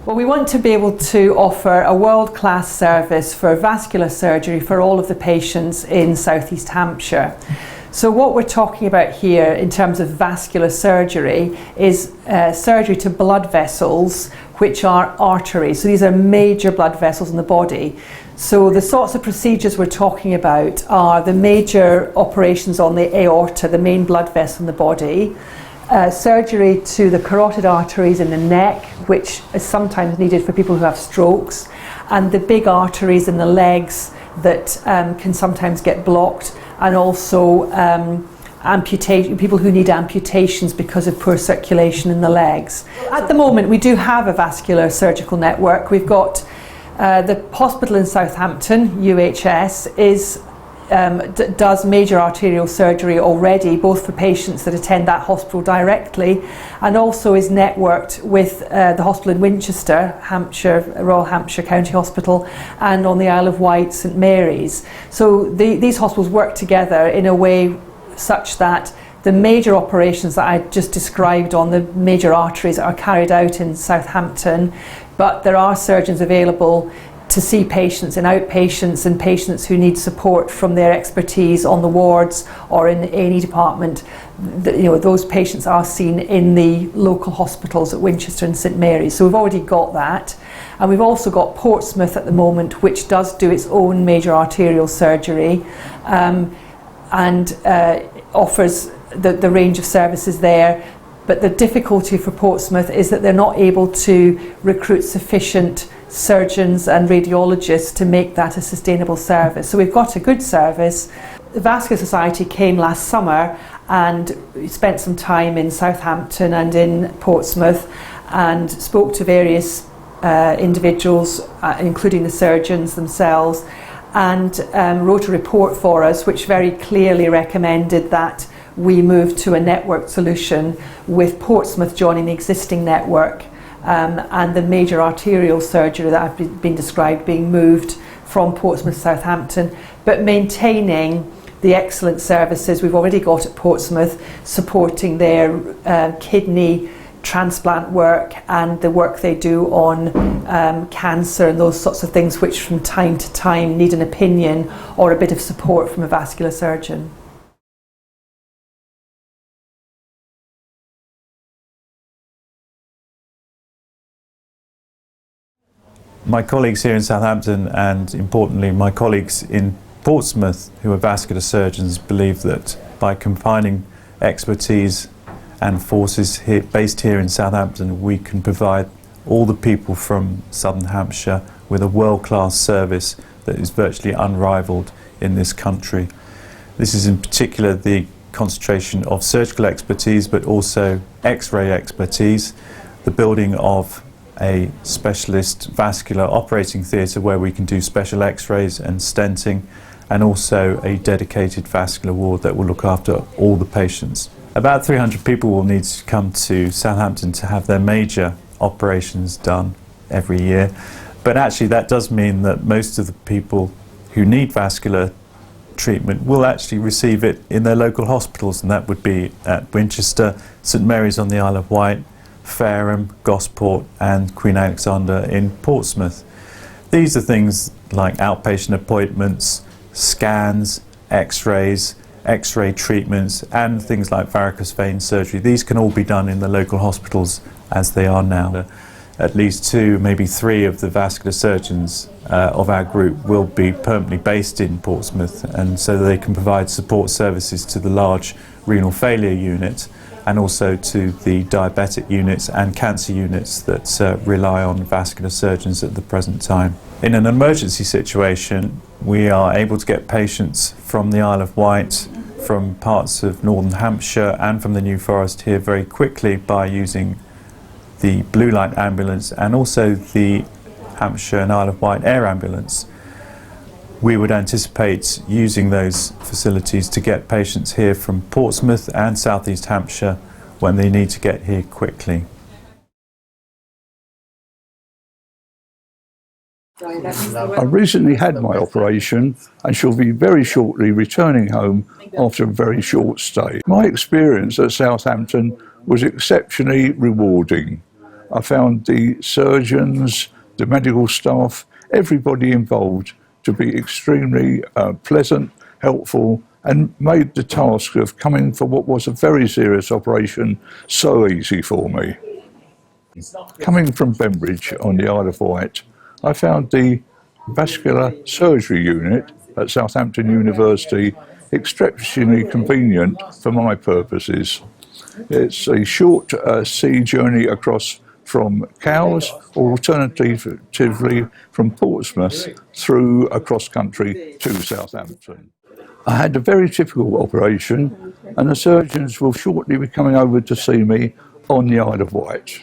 Well, we want to be able to offer a world-class service for vascular surgery for all of the patients in South East Hampshire. So what we're talking about here in terms of vascular surgery is surgery to blood vessels, which are arteries. So these are major blood vessels in the body. So the sorts of procedures we're talking about are the major operations on the aorta, the main blood vessel in the body, surgery to the carotid arteries in the neck, which is sometimes needed for people who have strokes, and the big arteries in the legs that can sometimes get blocked, and also people who need amputations because of poor circulation in the legs. At the moment, we do have a vascular surgical network. We've got the hospital in Southampton, UHS, does major arterial surgery already, both for patients that attend that hospital directly, and also is networked with the hospital in Winchester, Hampshire, Royal Hampshire County Hospital, and on the Isle of Wight, St Mary's. So these hospitals work together in a way such that the major operations that I just described on the major arteries are carried out in Southampton, but there are surgeons available to see patients and outpatients and patients who need support from their expertise on the wards or in the A&E department. Those patients are seen in the local hospitals at Winchester and St Mary's. So we've already got that. And we've also got Portsmouth at the moment, which does do its own major arterial surgery and offers the range of services there. But the difficulty for Portsmouth is that they're not able to recruit sufficient surgeons and radiologists to make that a sustainable service. So we've got a good service. The Vascular Society came last summer and spent some time in Southampton and in Portsmouth and spoke to various individuals, including the surgeons themselves, and wrote a report for us which very clearly recommended that we move to a network solution, with Portsmouth joining the existing network, and the major arterial surgery that I've been described being moved from Portsmouth to Southampton, but maintaining the excellent services we've already got at Portsmouth, supporting their kidney transplant work and the work they do on cancer and those sorts of things, which from time to time need an opinion or a bit of support from a vascular surgeon. My colleagues here in Southampton, and importantly my colleagues in Portsmouth who are vascular surgeons, believe that by combining expertise and forces based here in Southampton, we can provide all the people from Southern Hampshire with a world-class service that is virtually unrivaled in this country. This is in particular the concentration of surgical expertise, but also X-ray expertise, the building of a specialist vascular operating theatre where we can do special X-rays and stenting, and also a dedicated vascular ward that will look after all the patients. About 300 people will need to come to Southampton to have their major operations done every year, but actually that does mean that most of the people who need vascular treatment will actually receive it in their local hospitals, and that would be at Winchester, St Mary's on the Isle of Wight, Fareham, Gosport and Queen Alexandra in Portsmouth. These are things like outpatient appointments, scans, X-rays, X-ray treatments and things like varicose vein surgery. These can all be done in the local hospitals as they are now. At least 2, maybe 3 of the vascular surgeons of our group will be permanently based in Portsmouth, and so they can provide support services to the large renal failure unit and also to the diabetic units and cancer units that rely on vascular surgeons at the present time. In an emergency situation, we are able to get patients from the Isle of Wight, from parts of Northern Hampshire and from the New Forest here very quickly by using the Blue Light ambulance and also the Hampshire and Isle of Wight air ambulance. We would anticipate using those facilities to get patients here from Portsmouth and South East Hampshire when they need to get here quickly. I recently had my operation and shall be very shortly returning home after a very short stay. My experience at Southampton was exceptionally rewarding. I found the surgeons, the medical staff, everybody involved to be extremely pleasant, helpful, and made the task of coming for what was a very serious operation so easy for me. Coming from Bembridge on the Isle of Wight, I found the vascular surgery unit at Southampton University exceptionally convenient for my purposes. It's a short sea journey across from Cowes, or alternatively from Portsmouth through across country to Southampton. I had a very difficult operation, and the surgeons will shortly be coming over to see me on the Isle of Wight.